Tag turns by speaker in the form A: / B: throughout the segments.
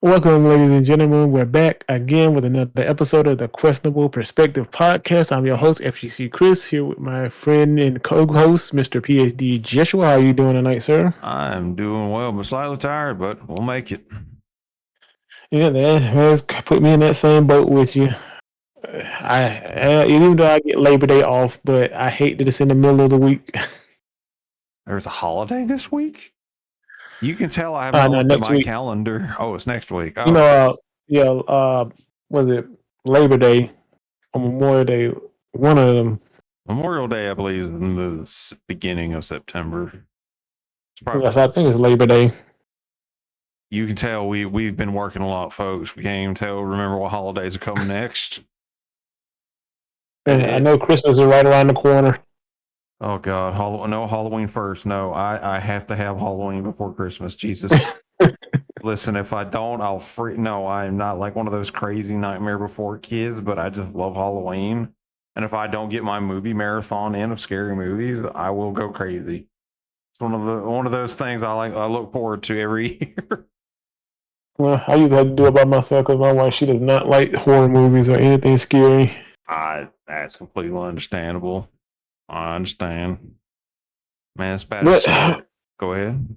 A: Welcome, ladies and gentlemen. We're back again with another episode of the Questionable Perspective Podcast. I'm your host, FGC Chris, here with my friend and co-host, Mr. phdjeshua. How are you doing tonight, sir?
B: I'm doing well, but slightly tired, but we'll make it.
A: Yeah, that has put me in that same boat with you. Even though I get Labor Day off, but I hate that it's in the middle of the week.
B: There's a holiday this week? You can tell I have not
A: No,
B: looked at
A: next
B: my
A: week.
B: calendar. Oh, it's next week.
A: You
B: Oh,
A: know,
B: okay.
A: yeah, was it Labor Day or Memorial Day? One of them.
B: Memorial Day, I believe, is in the beginning of September. It's probably,
A: Yes, I think it's Labor Day.
B: you can tell we've been working a lot, folks. We can't even remember what holidays are coming next.
A: And I know Christmas is right around the corner.
B: Oh God, no Halloween first. No, I have to have Halloween before Christmas. Jesus. Listen, if I don't, I'll free. No, I'm not like one of those crazy Nightmare Before kids, but I just love Halloween. And if I don't get my movie marathon in of scary movies, I will go crazy. It's one of those things I look forward to every year.
A: Well, I usually have to do it by myself because my wife, she does not like horror movies or anything scary.
B: That's completely understandable. I understand. Man, it's about as
A: But
B: scary. Go ahead.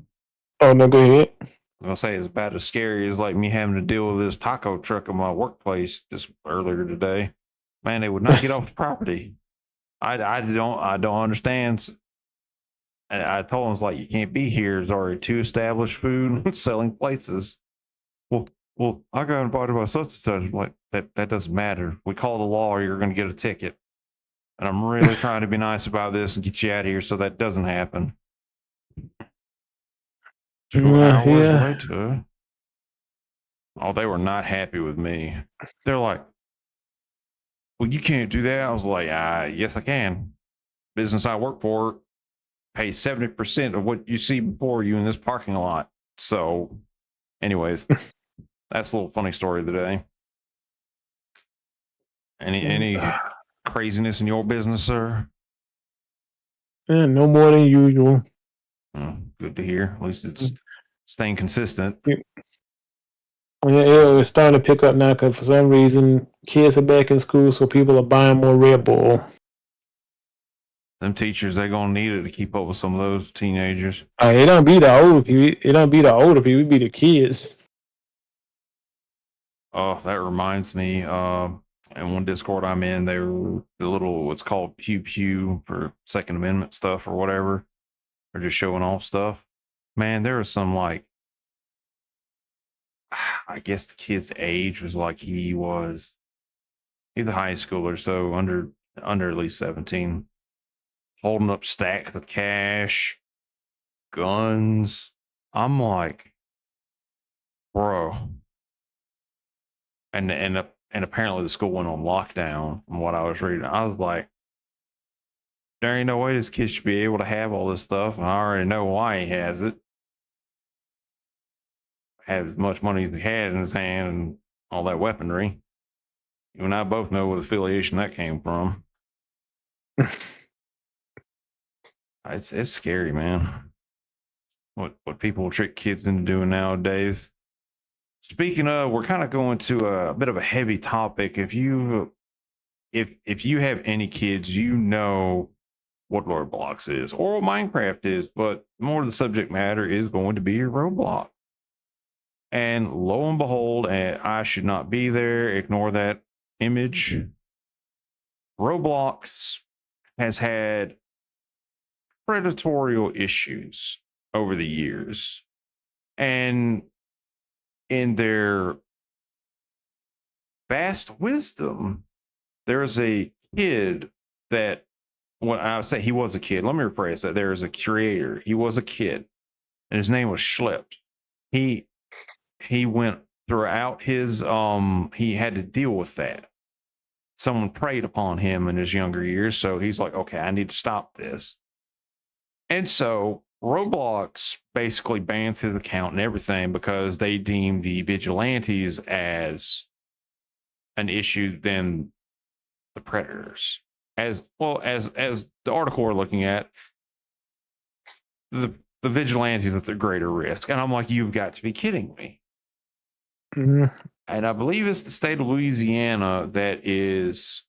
A: oh no, go ahead.
B: I'm gonna say it's about as scary as like me having to deal with this taco truck in my workplace just earlier today. Man, they would not get off the property. I don't understand. And I told them it's like you can't be here. There's already two established food selling places. Well, I got invited by such and such. I'm like that doesn't matter. We call the law, or you're going to get a ticket. And I'm really trying to be nice about this and get you out of here so that doesn't happen. 2 hours
A: Yeah.
B: later, oh, they were not happy with me. They're like, "Well, you can't do that." I was like, "Yes, I can. Business I work for pays 70% of what you see before you in this parking lot." So, anyways, that's a little funny story of the day. Any craziness in your business, sir?
A: Yeah, no more than usual.
B: Good to hear. At least it's staying consistent.
A: Yeah, it's starting to pick up now because for some reason kids are back in school, so people are buying more Red Bull.
B: Them teachers, they're gonna need it to keep up with some of those teenagers.
A: It don't be the older people. It don't be the older people. It be the kids.
B: Oh, that reminds me. In one Discord I'm in, they were the little what's called pew pew for Second Amendment stuff or whatever. They're just showing off stuff. Man, there was some like, I guess the kid's age was like he's a high schooler, so under at least 17, holding up stacks of cash, guns. I'm like, bro, and apparently the school went on lockdown. From what I was reading, I was like, there ain't no way this kid should be able to have all this stuff, and I already know why he has it. Have as much money as he had in his hand and all that weaponry. You and I both know what affiliation that came from. It's scary, man. What people trick kids into doing nowadays. Speaking of, we're kind of going to a bit of a heavy topic. If you have any kids, you know what Roblox is or what Minecraft is, but more of the subject matter is going to be your Roblox. And lo and behold, and I should not be there. Ignore that image. Roblox has had predatorial issues over the years. And in their vast wisdom, there's a kid that, when I say he was a kid, let me rephrase that. There is a creator. He was a kid, and his name was Schlepped. He went throughout his he had to deal with that. Someone preyed upon him in his younger years, so he's like, okay, I need to stop this. And so Roblox basically bans his account and everything because they deem the vigilantes as an issue than the predators. As well as the article we're looking at, the vigilantes with the greater risk. And I'm like, you've got to be kidding me.
A: Mhm.
B: And I believe it's the state of Louisiana that is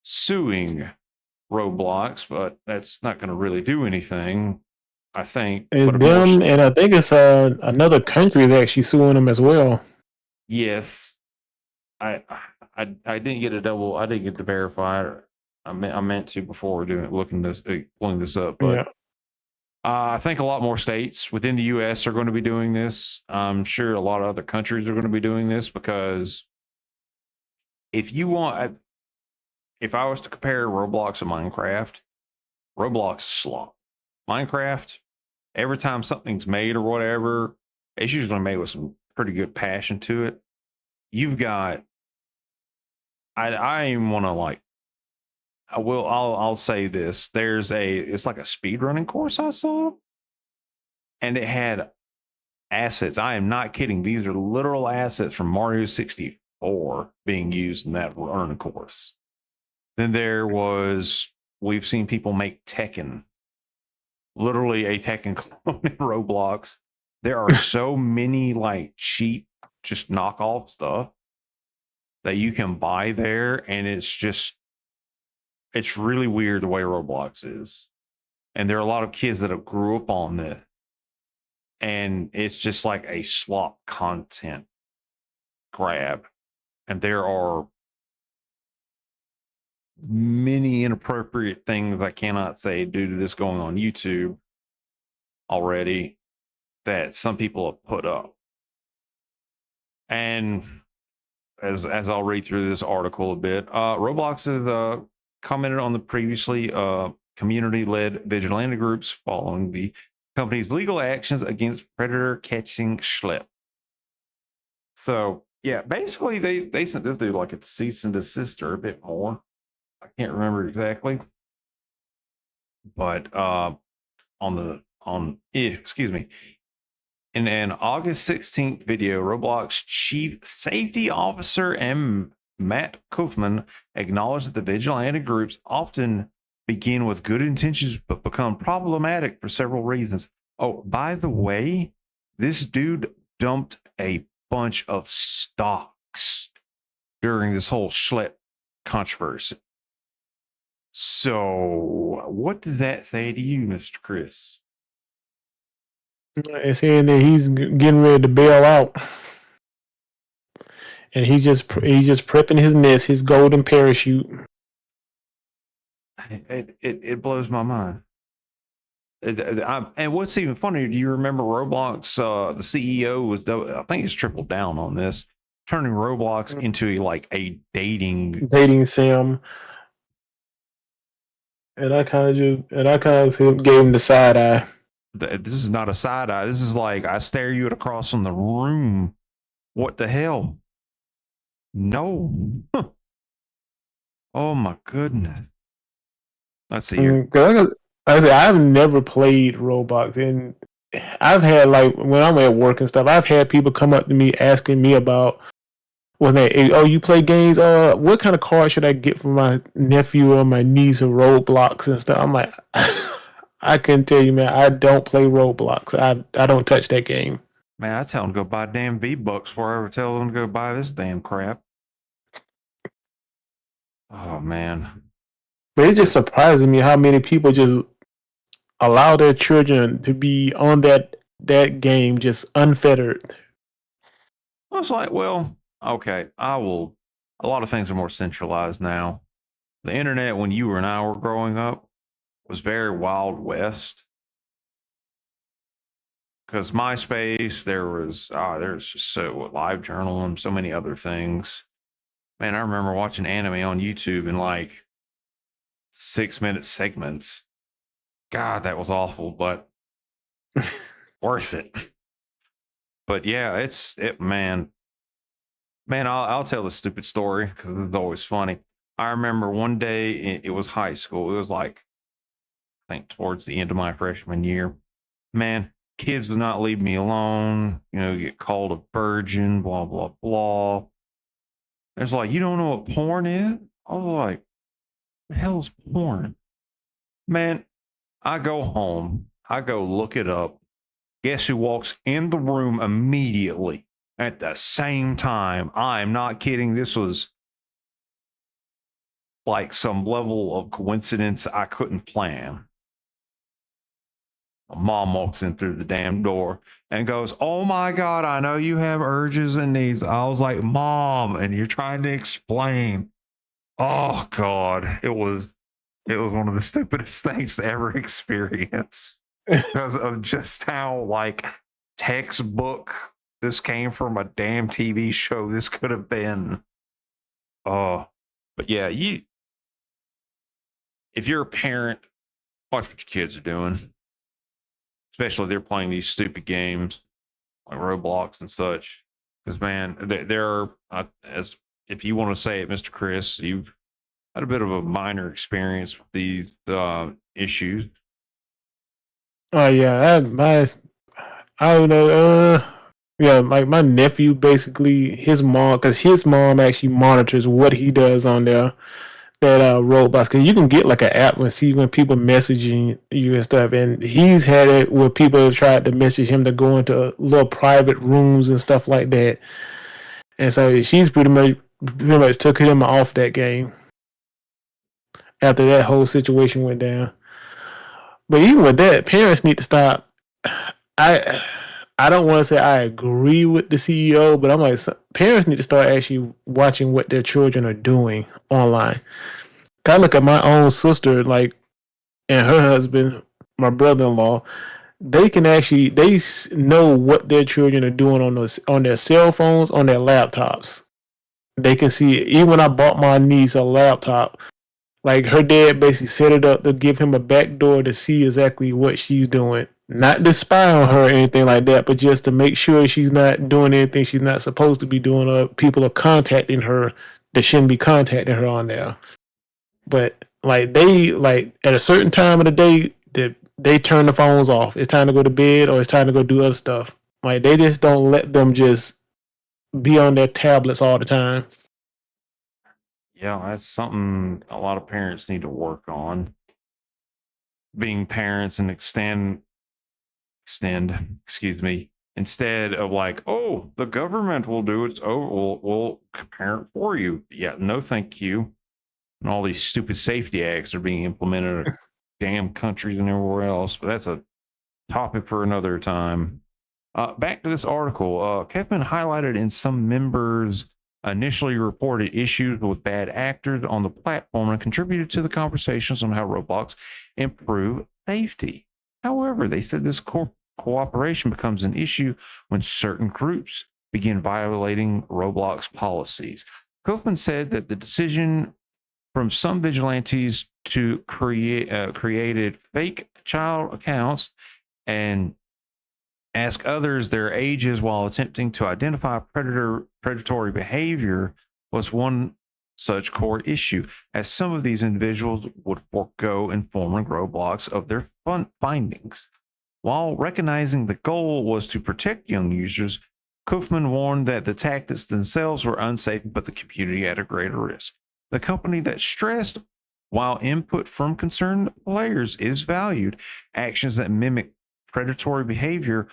B: suing Roblox, but that's not going to really do anything, I think. But
A: And
B: of course,
A: them, and I think it's another country is actually suing them as well.
B: yes, I I didn't get a double. I didn't get to verify it. I meant to before doing looking this pulling this up, but
A: Yeah.
B: I think a lot more states within the U.S. are going to be doing this. I'm sure a lot of other countries are going to be doing this because if you want, if I was to compare Roblox and Minecraft, Roblox is slop. Minecraft, every time something's made or whatever, it's usually made with some pretty good passion to it. You've got, I even want to like, I'll say this. It's like a speed running course I saw, and it had assets. I am not kidding. These are literal assets from Mario 64 being used in that learning course. Then we've seen people make Tekken, literally a Tekken clone in Roblox. There are so many like cheap, just knockoff stuff that you can buy there. And it's really weird the way Roblox is. And there are a lot of kids that have grew up on this. And it's just like a slop content grab. And there are many inappropriate things I cannot say due to this going on YouTube already that some people have put up. And as I'll read through this article a bit, Roblox has commented on the previously community-led vigilante groups following the company's legal actions against predator catching Schlep. So yeah, basically they sent this dude like a cease and desist or a bit more. I can't remember exactly, but excuse me. In an August 16th video, Roblox Chief Safety Officer M. Matt Kaufman acknowledged that the vigilante groups often begin with good intentions but become problematic for several reasons. Oh, by the way, this dude dumped a bunch of stocks during this whole Schlep controversy. So, what does that say to you, Mr. Chris?
A: And saying that he's getting ready to bail out, and he's just prepping his nest, his golden parachute.
B: It blows my mind. And what's even funnier, do you remember Roblox? The CEO I think it's tripled down on this, turning Roblox into a dating.
A: Dating sim, and I kind of gave him the side eye.
B: This is not a side eye. This is like I stare you across from the room. What the hell? No. Oh my goodness. Let's see here.
A: I said I've never played Roblox, and I've had like when I'm at work and stuff, I've had people come up to me asking me about when oh, you play games? What kind of card should I get for my nephew or my niece or Roblox and stuff? I'm like, I couldn't tell you, man. I don't play Roblox. I don't touch that game.
B: Man, I tell them to go buy damn V-Bucks before I ever tell them to go buy this damn crap. Oh man.
A: But it's just surprising me how many people just allow their children to be on that game just unfettered.
B: I was like, well, okay, I will. A lot of things are more centralized now. The internet, when you and I were growing up, was very Wild West. Because MySpace, there's just so live journal and so many other things. Man, I remember watching anime on YouTube in like 6-minute segments. God, that was awful, but worth it. But yeah, man. I'll tell the stupid story because it's always funny. I remember one day it was high school. It was like I think towards the end of my freshman year. Man, kids would not leave me alone. Get called a virgin. Blah blah blah. It's like you don't know what porn is. I was like, the hell's porn? Man, I go home. I go look it up. Guess who walks in the room immediately At the same time, I'm not kidding. This was like some level of coincidence I couldn't plan. My mom walks in through the damn door and goes, "Oh my God, I know you have urges and needs." I was like, "Mom," and you're trying to explain. Oh God, it was one of the stupidest things to ever experience because of just how like textbook this came from a damn TV show. This could have been. Oh, but yeah, if you're a parent, watch what your kids are doing, especially if they're playing these stupid games like Roblox and such. Because man, there are as if you want to say it, Mr. Chris, you've had a bit of a minor experience with these issues.
A: Oh yeah, I don't know. Yeah, like my nephew, basically his mom, because his mom actually monitors what he does on there. That Roblox, because you can get like an app and see when people messaging you and stuff, and he's had it where people have tried to message him to go into little private rooms and stuff like that, and so she's pretty much took him off that game after that whole situation went down. But even with that, parents need to stop. I I don't want to say I agree with the CEO, but I'm like parents need to start actually watching what their children are doing online. I look at my own sister, like, and her husband, my brother-in-law. They can actually know what their children are doing on their cell phones, on their laptops. They can see it. Even when I bought my niece a laptop, like her dad basically set it up to give him a back door to see exactly what she's doing. Not to spy on her or anything like that, but just to make sure she's not doing anything she's not supposed to be doing, or people are contacting her that shouldn't be contacting her on there. But like they like at a certain time of the day that they turn the phones off. It's time to go to bed or it's time to go do other stuff. Like they just don't let them just be on their tablets all the time.
B: Yeah, that's something a lot of parents need to work on. Being parents and excuse me, instead of like, oh, the government will do it. Oh, we'll parent for you. Yeah, no, thank you. And all these stupid safety acts are being implemented in damn countries and everywhere else. But that's a topic for another time. Back to this article. Kevin highlighted in some members initially reported issues with bad actors on the platform and contributed to the conversations on how Roblox improve safety. However, they said this cooperation becomes an issue when certain groups begin violating Roblox policies. Kaufman said that the decision from some vigilantes to created fake child accounts and ask others their ages while attempting to identify predatory behavior was one such core issue, as some of these individuals would forego informing Roblox of their findings. While recognizing the goal was to protect young users, Kaufman warned that the tactics themselves were unsafe and put the community at a greater risk. The company that stressed, while input from concerned players is valued, actions that mimic predatory behavior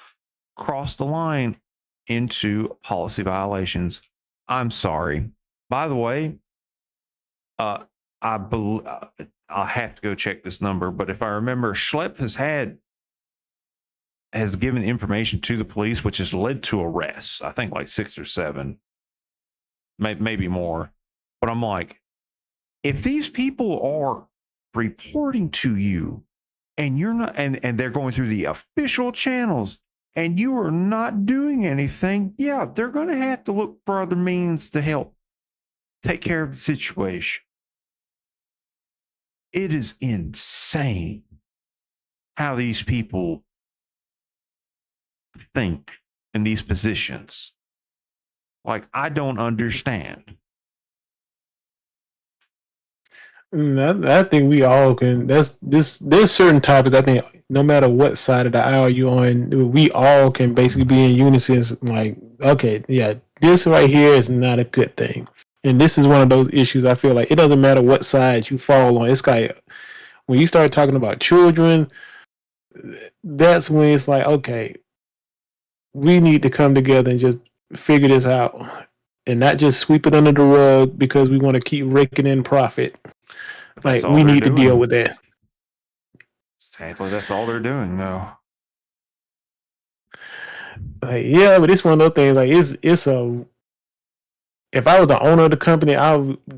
B: cross the line into policy violations. I'm sorry. By the way, uh, I'll have to go check this number, but if I remember, Schlepp has given information to the police, which has led to arrests. I think like 6 or 7, maybe more. But I'm like, if these people are reporting to you and you're not, and they're going through the official channels and you are not doing anything, yeah, they're going to have to look for other means to help take care of the situation. It is insane how these people think in these positions. Like, I don't understand.
A: I think we all can. There's certain topics I think no matter what side of the aisle you're on, we all can basically be in unison. Like, okay, yeah, this right here is not a good thing, and this is one of those issues. I feel like it doesn't matter what side you fall on. It's like when you start talking about children, that's when it's like, okay, we need to come together and just figure this out and not just sweep it under the rug because we want to keep raking in profit.
B: That's
A: Like
B: all
A: we
B: they're
A: need to deal
B: doing.
A: with that.
B: Sadly, that's all they're doing, though.
A: Like yeah, but it's one of those things. Like it's a if I was the owner of the company,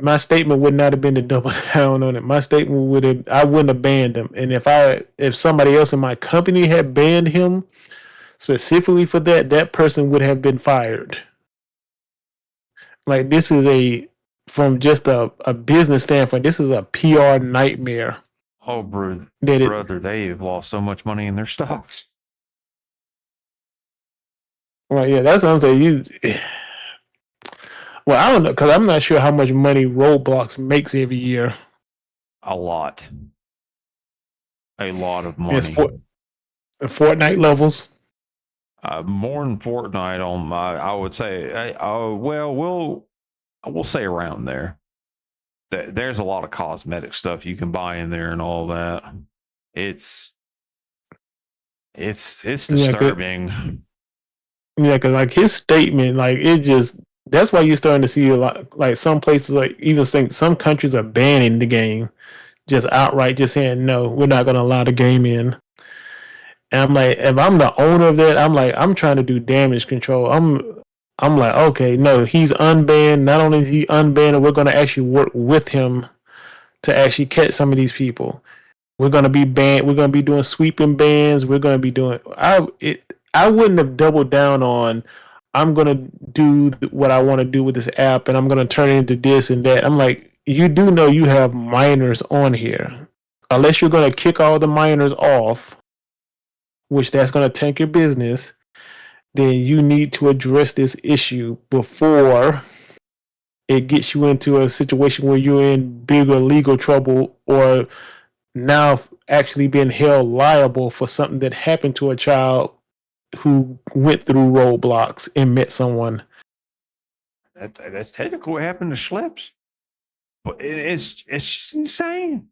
A: my statement would not have been to double down on it. My statement would have I wouldn't have banned him. And if somebody else in my company had banned him specifically for that, that person would have been fired. Like this is from just a business standpoint, this is a PR nightmare.
B: Oh,
A: That it
B: brother, they have lost so much money in their stocks.
A: well, yeah, that's what I'm saying. Well, I don't know because I'm not sure how much money Roblox makes every year.
B: A lot. A lot of
A: It's
B: money.
A: for Fortnite levels.
B: More than Fortnite on my, I would say. Well, we'll say around there. There's a lot of cosmetic stuff you can buy in there and all that. It's
A: Yeah,
B: disturbing.
A: yeah, because like his statement, like it just that's why you're starting to see a lot. Like some places, like even think some countries are banning the game, just outright, just saying no, we're not going to allow the game in. And I'm like, if I'm the owner of that, I'm like, I'm trying to do damage control. I'm like, okay, no, he's unbanned. Not only is he unbanned, we're going to actually work with him to actually catch some of these people. We're going to be banned. We're going to be doing sweeping bans. We're going to be doing. I wouldn't have doubled down on. I'm going to do what I want to do with this app, and I'm going to turn it into this and that. I'm like, you do know you have minors on here, unless you're going to kick all the minors off, which that's going to tank your business. Then you need to address this issue before it gets you into a situation where you're in bigger legal trouble or now actually being held liable for something that happened to a child who went through Roblox and met someone.
B: That's technically what happened to Schleps, but it's just insane.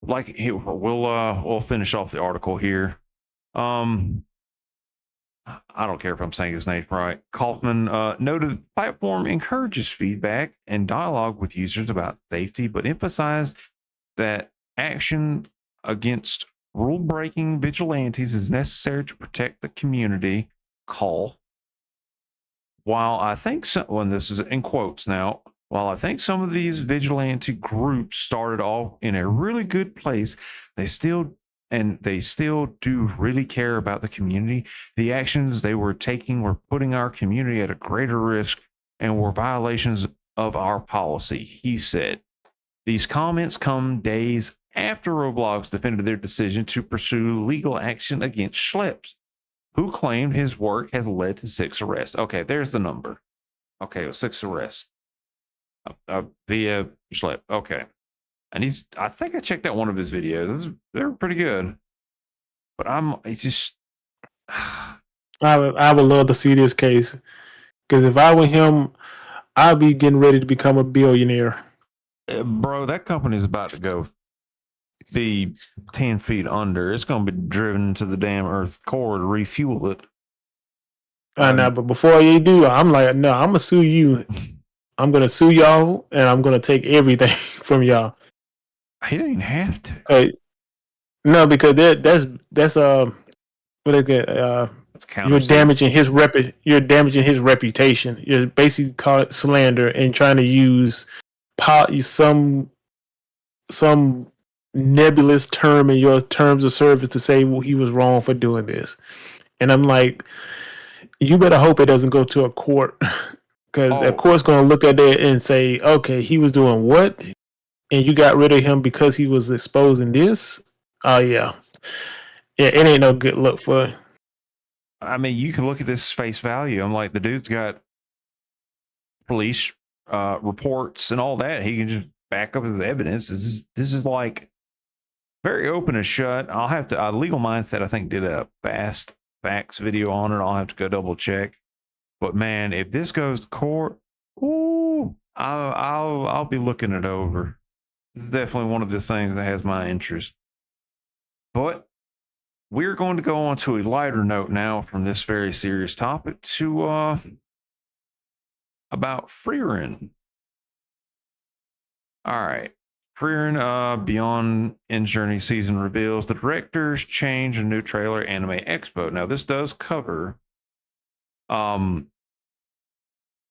B: Like we'll finish off the article here. I don't care if I'm saying his name right. Kaufman noted the platform encourages feedback and dialogue with users about safety, but emphasized that action against rule breaking vigilantes is necessary to protect the community. Call. While I think some, and this is in quotes now, while I think some of these vigilante groups started off in a really good place, they still do really care about the community. The actions they were taking were putting our community at a greater risk and were violations of our policy, he said. These comments come days after Roblox defended their decision to pursue legal action against Schleps, who claimed his work has led to 6 arrests. Okay, there's the number. Okay, it was 6 arrests via Schlep. Okay. And I think I checked out one of his videos. They're pretty good. But it's just.
A: I would love to see this case because if I were him, I'd be getting ready to become a billionaire.
B: Bro, that company's about to go be 10 feet under. It's going to be driven to the damn Earth core to refuel it.
A: I know, but before you do, I'm like, no, I'm gonna sue you. I'm gonna sue y'all, and I'm gonna take everything from y'all.
B: He didn't have to.
A: No, because that's what they get. You're damaging his You're damaging his reputation. You're basically call it slander and trying to use some nebulous term in your terms of service to say he was wrong for doing this. And I'm like, you better hope it doesn't go to a court because the court's going to look at it and say, okay, he was doing what? And you got rid of him because he was exposing this? Oh, yeah. Yeah, it ain't no good look for.
B: I mean, you can look at this face value. I'm like, the dude's got police reports and all that. He can just back up his evidence. This is like very open and shut. I'll have to Legal Mindset, I think, did a fast facts video on it. I'll have to go double check. But man, if this goes to court, ooh, I'll be looking it over. This is definitely one of the things that has my interest. But we're going to go on to a lighter note now from this very serious topic to about Frieren. All right. Frieren Beyond End Journey season reveals the director's change in new trailer Anime Expo. Now, this does cover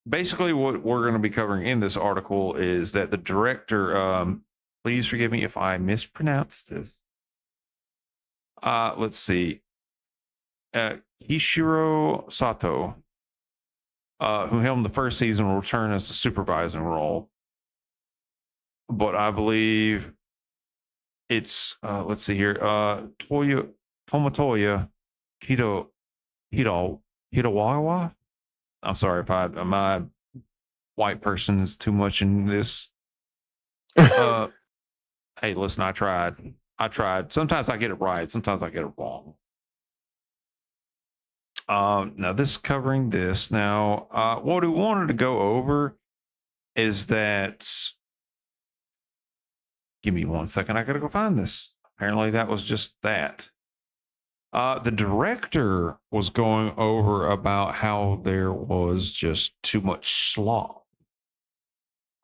B: basically what we're going to be covering in this article is that the director, please forgive me if I mispronounce this. Let's see. Hishiro Sato, who helmed the first season, will return as the supervising role. But I believe it's let's see here. Tomatoya Hirowawa. I'm sorry if my white person is too much in this. Hey, listen, I tried. Sometimes I get it right, sometimes I get it wrong. Now this is covering this. Now, what we wanted to go over is that. Give me 1 second. I gotta go find this. Apparently, that was just that. The director was going over about how there was just too much slop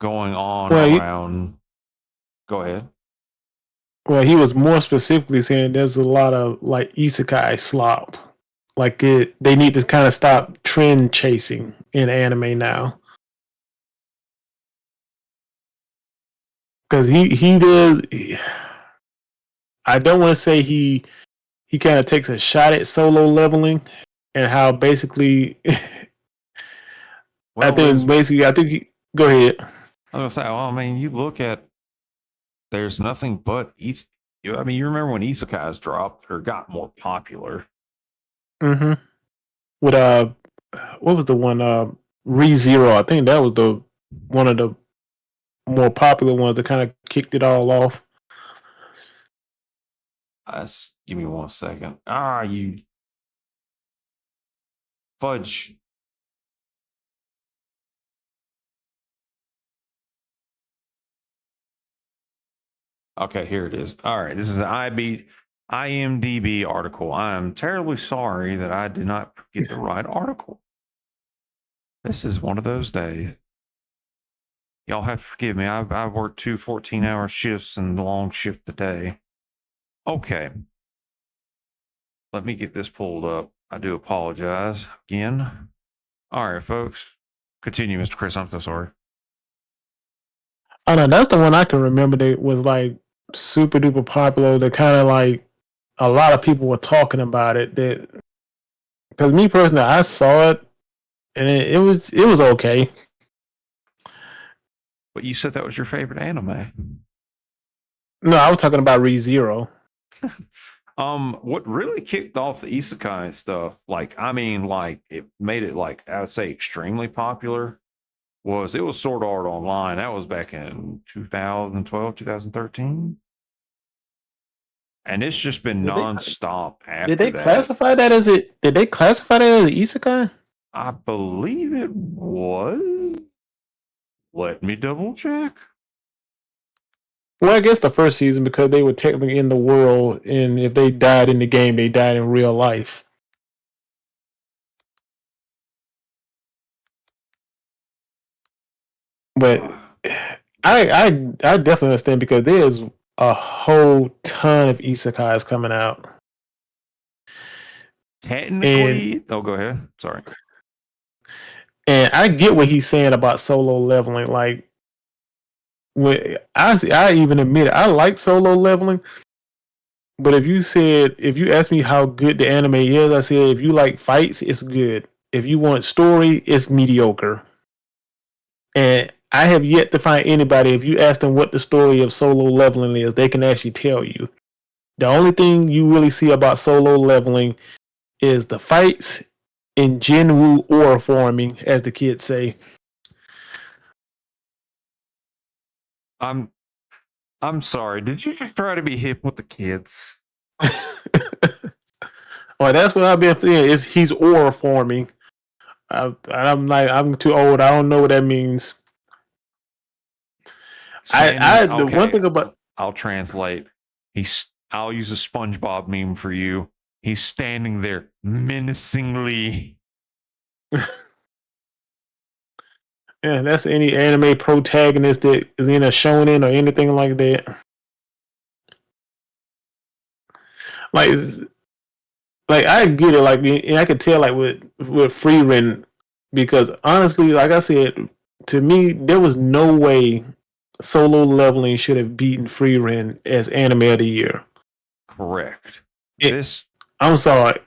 B: going on around. Go ahead.
A: Well, he was more specifically saying there's a lot of like isekai slop. Like they need to kind of stop trend chasing in anime now. Because he does. I don't want to say he kind of takes a shot at solo leveling and how basically.
B: Well,
A: I think he go ahead.
B: I was gonna say, well, I mean, you look at there's nothing but I mean, you remember when isekais dropped or got more popular?
A: Mm-hmm. With what was the one? ReZero. I think that was the one of the more popular ones that kind of kicked it all off.
B: Give me 1 second. You fudge. Okay, here it is. All right, this is an IMDb article. I'm terribly sorry that I did not get the right article. This is one of those days. Y'all have to forgive me. I've worked 2 14-hour shifts and the long shift today. Okay. Let me get this pulled up. I do apologize again. All right, folks. Continue, Mr. Chris. I'm so sorry.
A: Oh no, that's the one I can remember that was like super duper popular. That kind of like a lot of people were talking about it. That because me personally, I saw it and it was okay.
B: But you said that was your favorite anime.
A: No, I was talking about ReZero.
B: What really kicked off the isekai stuff, like I mean, like it made it like I would say extremely popular. It was Sword Art Online. That was back in 2012, 2013. And it's just been nonstop after
A: Did they
B: that.
A: classify that as it? Did they classify that as an isekai?
B: I believe it was. Let me double check.
A: Well, I guess the first season because they were technically in the world, and if they died in the game, they died in real life. But I definitely understand because there's a whole ton of isekais coming out.
B: Technically, go ahead. Sorry.
A: And I get what he's saying about solo leveling. Like, when I even admit it, I like solo leveling. But if you ask me how good the anime is, I said if you like fights, it's good. If you want story, it's mediocre. And I have yet to find anybody, if you ask them what the story of solo leveling is, they can actually tell you. The only thing you really see about solo leveling is the fights and Jinwoo ore forming, as the kids say.
B: I'm sorry. Did you just try to be hip with the kids?
A: Well, that's what I've been feeling. Is he's ore forming? I'm like, I'm too old. I don't know what that means. The one thing about
B: I'll translate. I'll use a SpongeBob meme for you. He's standing there menacingly.
A: Yeah, that's any anime protagonist that is in a shonen or anything like that. Like, I get it. Like, and I could tell, like with Frieren, because honestly, like I said, to me, there was no way Solo Leveling should have beaten Frieren as anime of the year.
B: Correct.
A: It,
B: This
A: I'm sorry,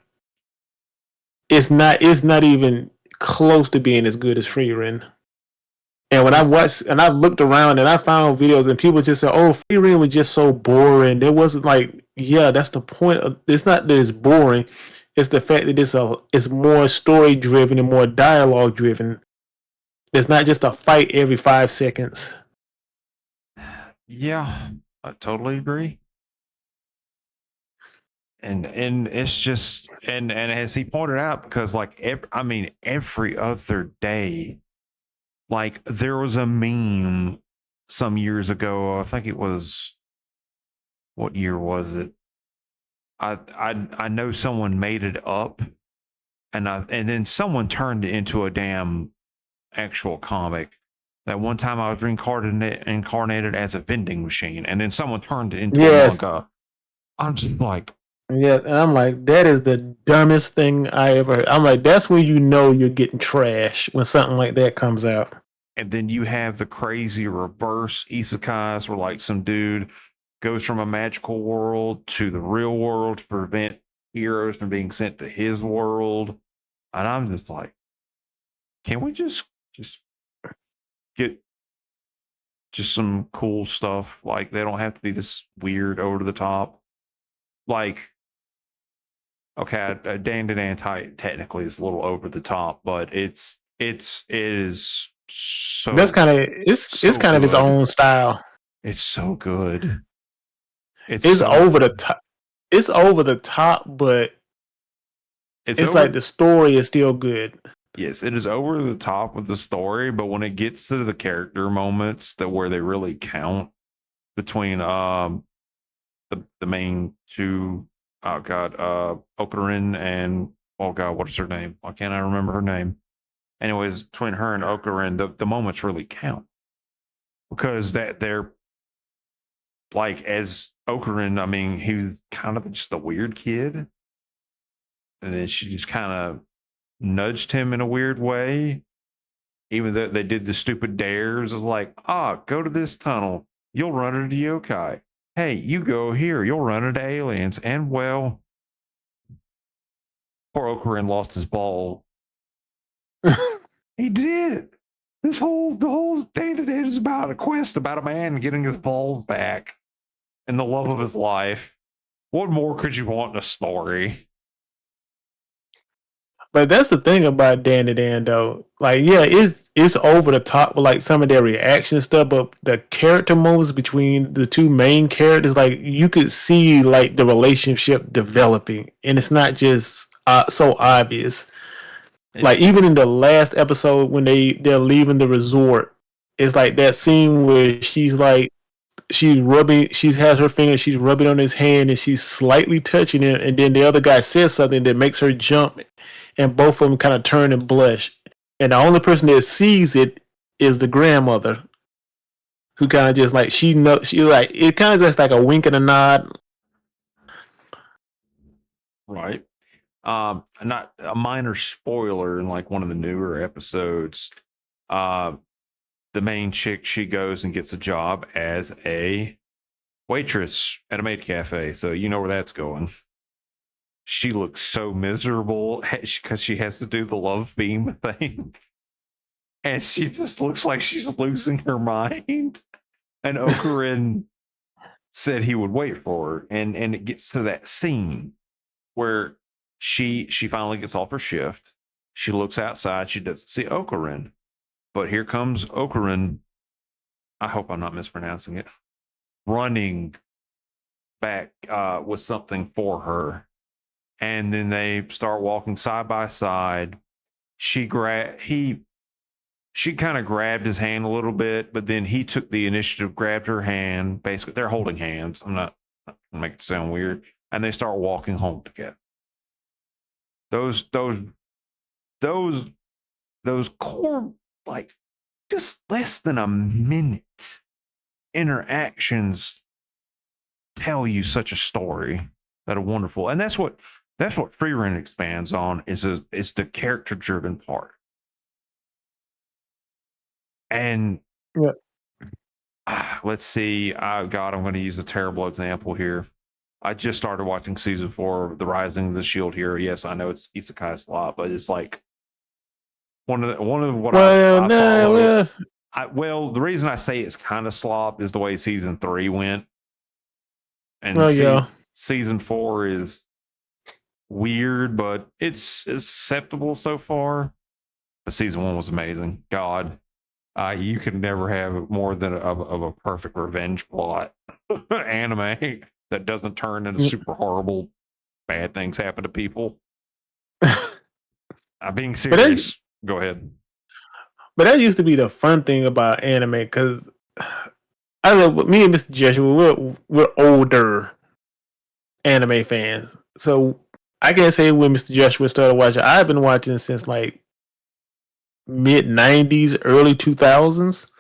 A: it's not. It's not even close to being as good as Frieren. And when I watched and I looked around and I found videos and people just said, "Oh, Frieren was just so boring." There wasn't like, yeah, that's the point. It's not that it's boring; it's the fact that it's more story driven and more dialogue driven. It's not just a fight every 5 seconds.
B: yeah, I totally agree. And it's just and as he pointed out, because like every other day, like there was a meme some years ago. I think it was, what year was it? I know someone made it up, and then someone turned it into a damn actual comic. That one time I was incarnated as a vending machine, and then someone turned it into a
A: Yes,
B: manga. I'm just like,
A: yeah, and I'm like, that is the dumbest thing I ever heard. I'm like, that's when you know you're getting trash when something like that comes out.
B: and then you have the crazy reverse isekais where like some dude goes from a magical world to the real world to prevent heroes from being sent to his world. And I'm just like, can we just get just some cool stuff? Like they don't have to be this weird over the top. Like, okay, Dan to Dan technically is a little over the top, but it is
A: That's
B: so
A: kind of it's
B: so
A: kind of his
B: good.
A: own style.
B: It's so good. It's
A: It's
B: so
A: over the
B: good.
A: top. It's over the top, but
B: It's
A: it's
B: over.
A: like the story is still good.
B: Yes, it is over the top with the story, but when it gets to the character moments that where they really count between the main two, oh god, Okarin and, oh god, what is her name? Why can't I remember her name? Anyways, between her and Okarin, the moments really count because that they're like, as Okarin, I mean, he's kind of just a weird kid, and then she just kind of nudged him in a weird way. Even though they did the stupid dares of like, go to this tunnel, you'll run into yokai. Hey, you go here, you'll run into aliens. And well, poor Okarin lost his ball. He did. The whole day to day is about a quest about a man getting his balls back and the love of his life. What more could you want in a story?
A: But that's the thing about Dan to Dan though. Like, yeah, it's over the top with like some of their reaction stuff, but the character moments between the two main characters, like you could see like the relationship developing, and it's not just so obvious. Like
B: It's
A: even in the last episode when they're leaving the resort, it's like that scene where she's has her finger, she's rubbing on his hand and she's slightly touching it, and then the other guy says something that makes her jump, and both of them kind of turn and blush. And the only person that sees it is the grandmother, who kind of just like she like it kind of just like a wink and a nod.
B: right. Not a minor spoiler in like one of the newer episodes. Uh, the main chick, she goes and gets a job as a waitress at a maid cafe. So you know where that's going. She looks so miserable because she has to do the love beam thing. And she just looks like she's losing her mind. And Okarin said he would wait for her. And it gets to that scene where she finally gets off her shift. She looks outside. She doesn't see Okarin. But here comes Okarin. I hope I'm not mispronouncing it. Running back with something for her. And then they start walking side by side. She kind of grabbed his hand a little bit, but then he took the initiative, grabbed her hand. Basically, they're holding hands. I'm not gonna make it sound weird. And they start walking home together. those those those those core, like, just less than a minute interactions tell you such a story that are wonderful. And that's what Frieren expands on, is the character driven part. And
A: Yeah.
B: let's see. God, I'm going to use a terrible example here. I just started watching season 4 of The Rising of the Shield Hero. Yes, I know it's isekai slot, but it's like one of what
A: Well,
B: I
A: no,
B: follow.
A: well,
B: Well, the reason I say it's kind of slop is the way season 3 went, and
A: well, yeah.
B: season 4 is weird, but it's acceptable so far. But season 1 was amazing. God, you could never have more than of a perfect revenge plot anime that doesn't turn into super horrible bad things happen to people. I'm being serious. Go ahead.
A: But that used to be the fun thing about anime, because I know me and Mr. Jeshua, we're older anime fans. So I can't say when Mr. Joshua started watching. I've been watching since like mid '90s, early 2000s.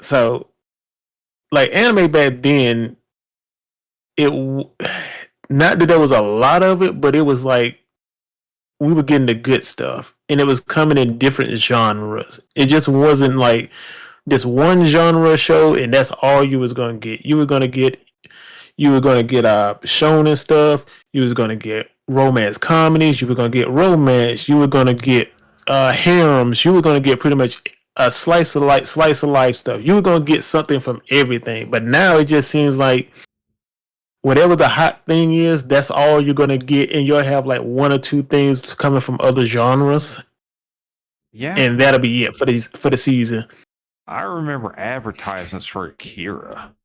A: So like anime back then, not that there was a lot of it, but it was like we were getting the good stuff, and it was coming in different genres. It just wasn't like this one genre show, and that's all you was gonna get. You were gonna get shonen stuff. You was gonna get romance comedies. You were gonna get romance. You were gonna get harems. You were gonna get pretty much a slice of life stuff. You were gonna get something from everything. But now it just seems like whatever the hot thing is, that's all you're gonna get, and you'll have like one or two things coming from other genres,
B: Yeah,
A: and that'll be it for the season.
B: I remember advertisements for Akira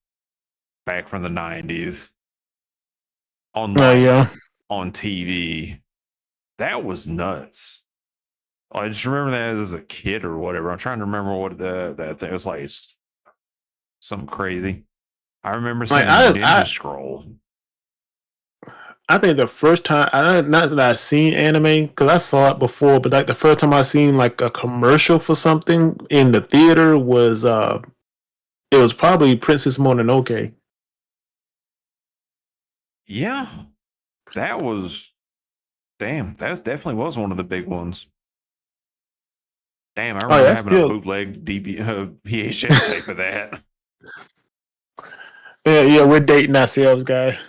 B: back from the 90s on,
A: Oh
B: like,
A: yeah,
B: on TV. That was nuts. I just remember that as a kid or whatever. I'm trying to remember what that thing was like. It's something crazy. I remember
A: like
B: seeing a Ninja Scroll.
A: I think the first time, not that I've seen anime, because I saw it before, but like the first time I seen like a commercial for something in the theater was it was probably Princess Mononoke.
B: Yeah, that was, damn. That definitely was one of the big ones. Damn, I
A: Oh
B: remember
A: yeah,
B: having a
A: still
B: bootleg VHS tape of that.
A: yeah, we're dating ourselves, guys.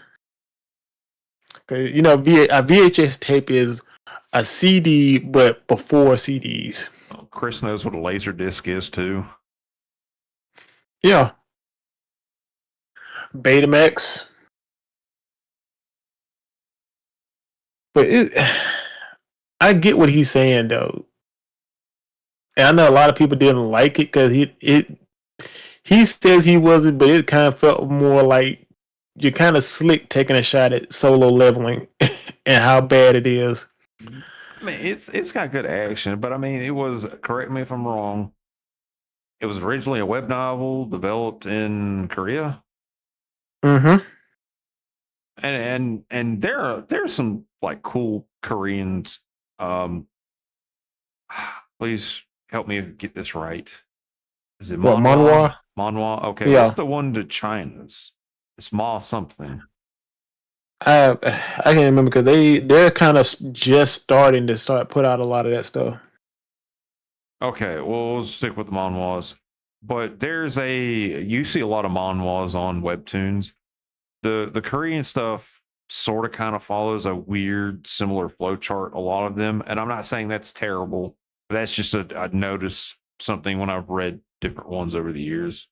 A: Cause a VHS tape is a CD, but before CDs.
B: Oh, Chris knows what a laser disc is too.
A: Yeah, Betamax. But I get what he's saying though, and I know a lot of people didn't like it because he says he wasn't, but it kind of felt more like you're kind of slick taking a shot at solo leveling and how bad it is.
B: I mean, it's got good action, but I mean, it was, correct me if I'm wrong, it was originally a web novel developed in Korea.
A: Mm-hmm.
B: And there's some like cool Koreans. Um, please help me get this right. Is it
A: What,
B: manhwa?
A: manhwa?
B: Manhwa. Okay, what's
A: Yeah.
B: the one to China's? It's Ma something.
A: I can't remember because they're kind of just starting to put out a lot of that stuff.
B: Okay, well, we'll stick with the manhwas. But you see a lot of manhwas on webtoons. The Korean stuff sort of kind of follows a weird similar flow chart, a lot of them, and I'm not saying that's terrible. That's just I noticed something when I've read different ones over the years.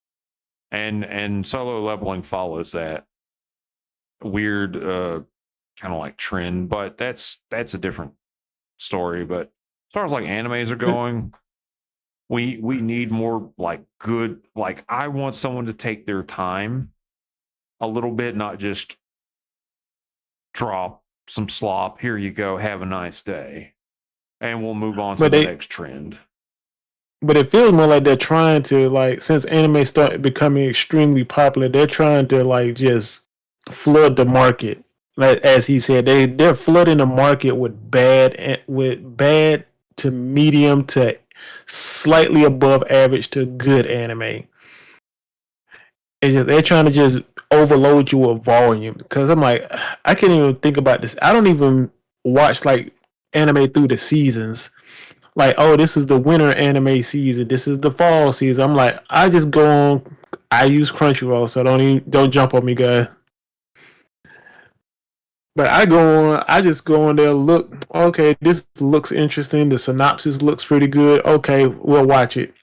B: And solo leveling follows that weird kind of like trend, but that's a different story. But as far as like animes are going, we need more like good, like, I want someone to take their time a little bit, not just drop some slop, here you go, have a nice day, and we'll move on to
A: But
B: the
A: they
B: next trend.
A: but it feels more like they're trying to, like, since anime started becoming extremely popular, they're trying to like just flood the market like as he said, they're flooding the market with bad to medium to slightly above average to good anime. It's just, they're trying to just overload you with volume. Because I'm like, I can't even think about this. I don't even watch like anime through the seasons. Like, oh, this is the winter anime season. This is the fall season. I'm like, I just go on. I use Crunchyroll, so don't jump on me, guys. But I go on. I just go on there. Look, okay, this looks interesting. The synopsis looks pretty good. Okay, we'll watch it.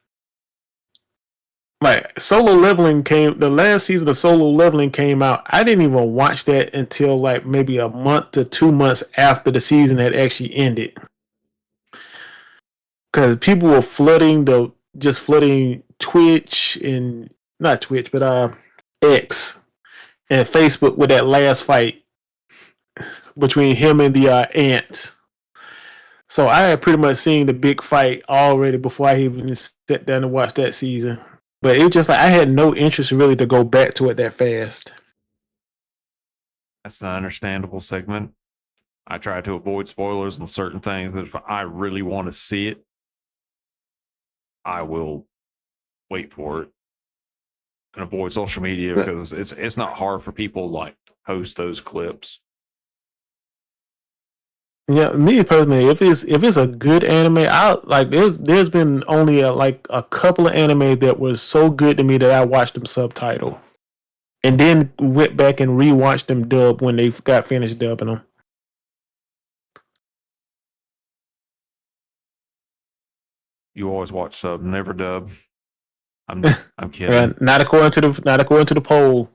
A: Like Solo Leveling came, the last season of Solo Leveling came out. I didn't even watch that until like maybe a month to 2 months after the season had actually ended. Because people were flooding Twitch and not Twitch, but X and Facebook with that last fight between him and the ant. So I had pretty much seen the big fight already before I even sat down and watched that season. But it was just like I had no interest really to go back to it that fast.
B: That's an understandable segment. I try to avoid spoilers and certain things, but if I really want to see it, I will wait for it and avoid social media because it's not hard for people like to post those clips.
A: Yeah, me personally, if it's a good anime, I like there's been only like a couple of anime that was so good to me that I watched them subtitle, and then went back and rewatched them dub when they got finished dubbing them.
B: You always watch sub, never dub. I'm kidding.
A: Not according to the poll.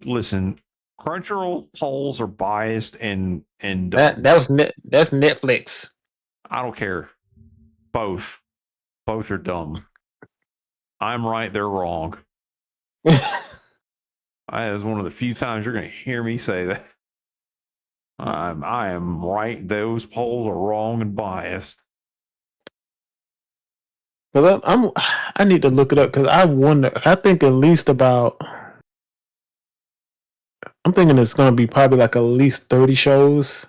B: Listen, Crunchyroll polls are biased and
A: That
B: dumb.
A: that was that's Netflix.
B: I don't care. Both are dumb. I'm right, they're wrong. That is one of the few times you're going to hear me say that. I am right. Those polls are wrong and biased.
A: But I need to look it up because I wonder. I think at least about. I'm thinking it's going to be probably like at least 30 shows,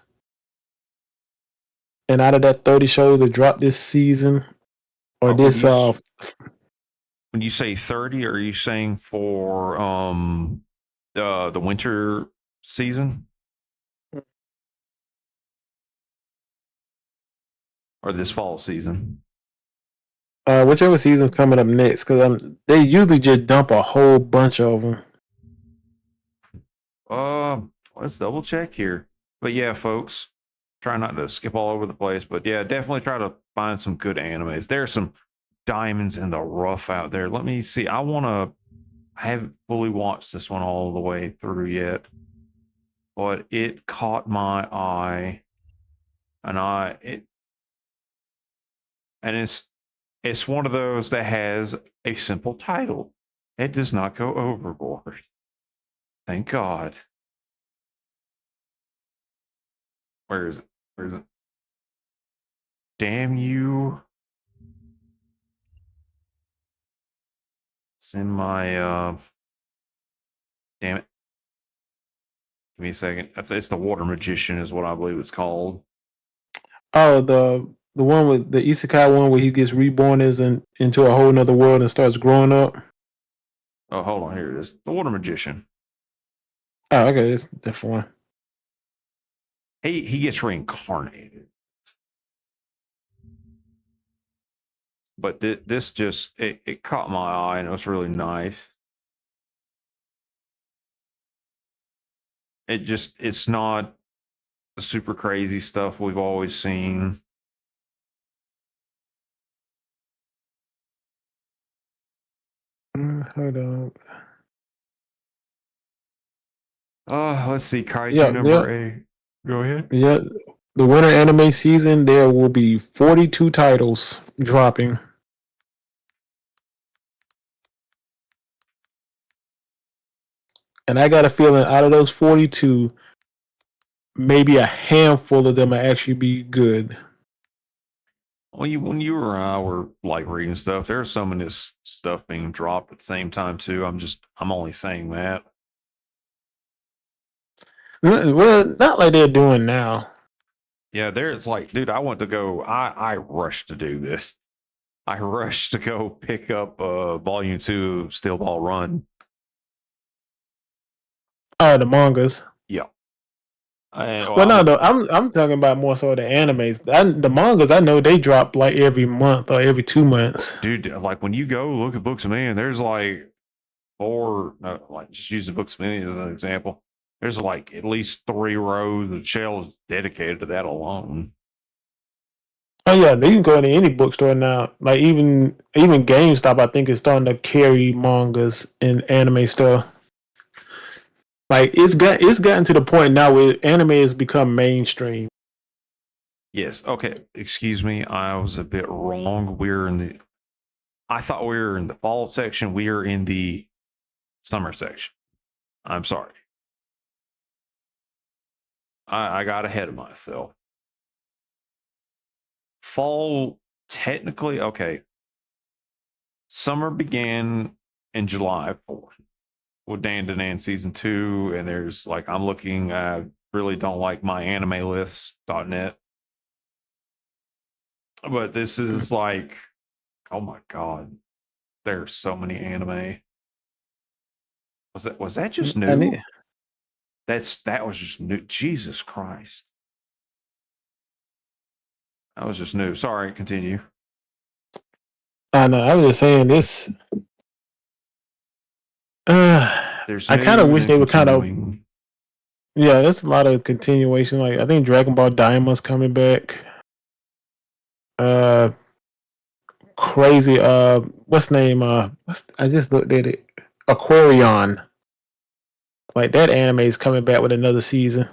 A: and out of that 30 shows that dropped this season or
B: When
A: this
B: you when you say 30, are you saying for the winter season or this fall season?
A: whichever season's coming up next, because they usually just dump a whole bunch of them.
B: Let's double check here. But yeah, folks, try not to skip all over the place. But yeah, definitely try to find some good animes. There's some diamonds in the rough out there. Let me see. I haven't fully watched this one all the way through yet, but it caught my eye, and it's one of those that has a simple title. It does not go overboard. Thank God. Where is it? Where is it? Damn you. It's in my damn it. Give me a second. It's the Water Magician is what I believe it's called.
A: Oh, the one with the isekai one where he gets reborn into a whole nother world and starts growing up.
B: Oh, hold on, here it is. The Water Magician.
A: Oh, okay, it's a different one.
B: He gets reincarnated. But this just it caught my eye and it was really nice. It's not the super crazy stuff we've always seen.
A: Hold on.
B: Let's see, Kaiju
A: Yeah, yeah,
B: number 8. Go ahead.
A: yeah. The winter anime season, there will be 42 titles dropping. And I got a feeling out of those 42, maybe a handful of them will actually be good.
B: When you or I were like reading stuff, there's some of this stuff being dropped at the same time too. I'm only saying that.
A: Well, not like they're doing now.
B: Yeah, there's like, dude, I want to go. I rushed to do this. I rushed to go pick up volume 2 of Steel Ball Run.
A: The mangas.
B: Yeah.
A: Well,
B: I
A: no,
B: went.
A: I'm talking about more so the animes. The mangas, I know they drop like every month or every 2 months.
B: Dude, like when you go look at Books a Million, there's like four, no, like just using Books a Million as an example. There's like at least 3 rows of shelves dedicated to that alone.
A: Oh yeah, they can go into any bookstore now. Like even GameStop, I think is starting to carry mangas and anime stuff. Like it's gotten to the point now where anime has become mainstream.
B: Yes. Okay. Excuse me. I was a bit wrong. I thought we were in the fall section. We are in the summer section. I'm sorry. I got ahead of myself. Fall, technically, okay. Summer began in July 4th with Dan Danan season 2. And there's like, I'm looking, I really don't like my anime list.net. But this is like, oh my God, there's so many anime. Was that just new? That was just new. Jesus Christ. That was just new. Sorry, continue.
A: I know. I was just saying this.
B: There's
A: I kind of
B: new,
A: wish
B: then
A: they would kind of.
B: continuing.
A: Yeah, there's a lot of continuation. Like I think Dragon Ball Diamond's coming back. Uh, crazy. What's name? I just looked at it. Aquarion. Like that anime is coming back with another season.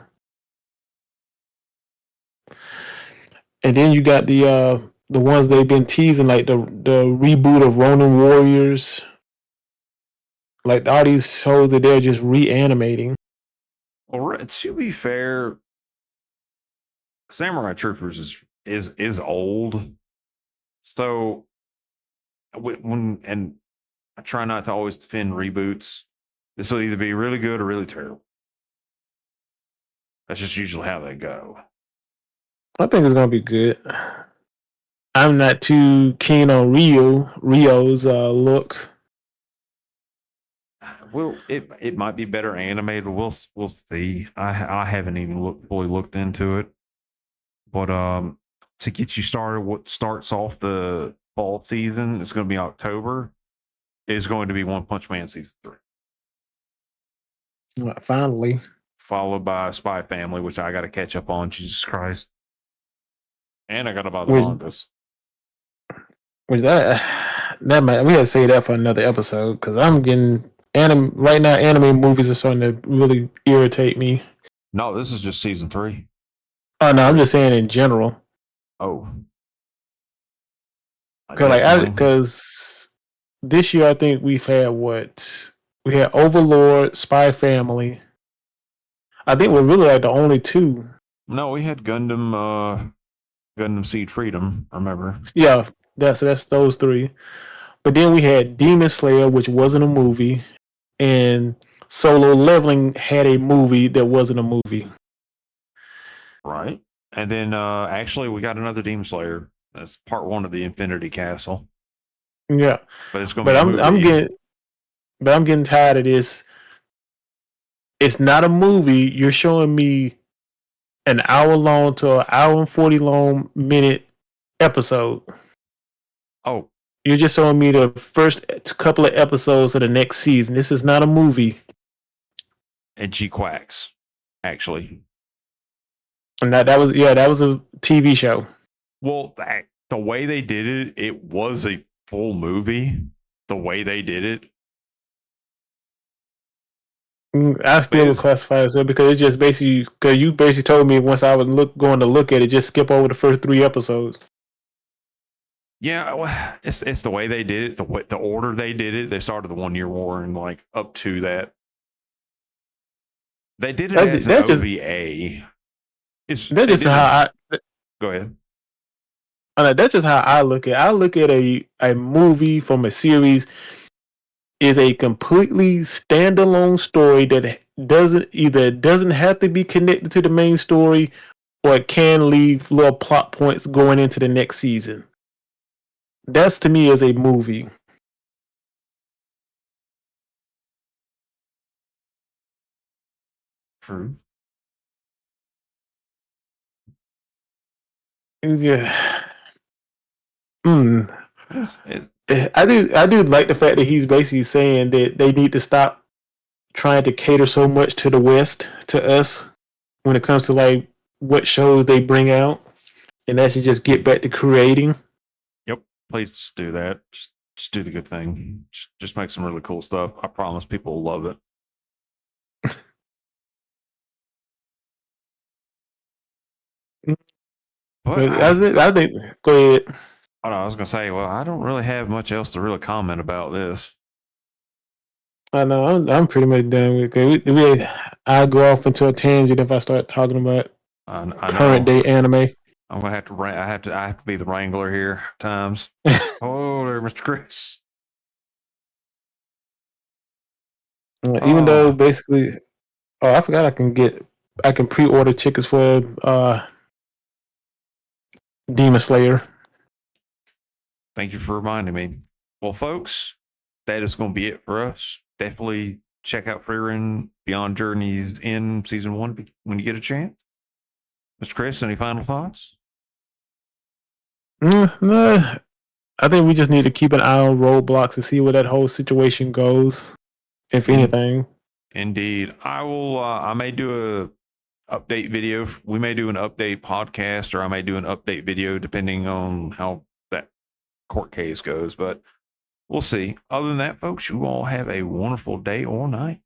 A: And then you got the ones they've been teasing, like the reboot of Ronin Warriors. Like all these shows that they're just reanimating.
B: Well, to be fair, Samurai Troopers is old. So and I try not to always defend reboots. This will either be really good or really terrible. That's just usually how they go.
A: I think it's gonna be good. I'm not too keen on Rio's look.
B: Well, it might be better animated. We'll see. I haven't even fully looked into it, but to get you started, what starts off the fall season is going to be October. Is going to be One Punch Man season 3,
A: Finally,
B: followed by Spy Family, which I got to catch up on. Jesus Christ! And I got to buy the
A: which
B: mangas.
A: that might we have to say that for another episode because I'm getting anime right now. Anime movies are starting to really irritate me.
B: No, this is just season 3.
A: Oh no, I'm just saying in general.
B: Oh,
A: Because this year I think we've had we had Overlord, Spy Family. I think we're really like the only two.
B: No, we had Gundam Seed Freedom. Remember?
A: Yeah, that's those three. But then we had Demon Slayer, which wasn't a movie, and Solo Leveling had a movie that wasn't a movie.
B: Right. And then actually we got another Demon Slayer. That's part 1 of the Infinity Castle.
A: Yeah,
B: But it's going to be a movie.
A: I'm getting tired of this. It's not a movie. You're showing me an hour long to an hour and 40 long minute episode.
B: Oh,
A: you're just showing me the first couple of episodes of the next season. This is not a movie.
B: And G Quacks, actually.
A: And that was a TV show.
B: Well, the way they did it was a full movie. The way they did it.
A: I still would classify it as well because it's just basically because you basically told me once I was going to look at it, just skip over the first 3 episodes.
B: Yeah, well, it's the way they did it, the order they did it. They started the 1 Year War and like up to that. They did it as an OVA.
A: That's just how I
B: go ahead.
A: That's just how I look at it. I look at a movie from a series is a completely standalone story that doesn't have to be connected to the main story, or it can leave little plot points going into the next season. That's to me as a movie.
B: True.
A: Yeah. Mm.
B: It,
A: I do like the fact that he's basically saying that they need to stop trying to cater so much to the West, to us, when it comes to like what shows they bring out, and actually just get back to creating.
B: yep. Please just do that. Just do the good thing. Just make some really cool stuff. I promise people will love it. But
A: But I think go ahead.
B: I was gonna say, well, I don't really have much else to really comment about this.
A: I know I'm pretty much done with it. I'll go off into a tangent if I start talking about
B: I
A: current
B: know
A: day anime.
B: I'm gonna have to. I have to be the wrangler here at times. Oh, there, Mr. Chris.
A: Even though
B: Oh,
A: basically, oh, I forgot I can pre-order tickets for Demon Slayer.
B: thank you for reminding me. Well, folks, that is going to be it for us. Definitely check out Frieren Beyond Journeys in season 1 when you get a chance. Mr. Chris, any final thoughts?
A: Nah, I think we just need to keep an eye on Roblox and see where that whole situation goes, if
B: In,
A: anything.
B: indeed, I will. I may do a update video. We may do an update podcast, or I may do an update video depending on how that court case goes. But we'll see. Other than that, folks, you all have a wonderful day or night.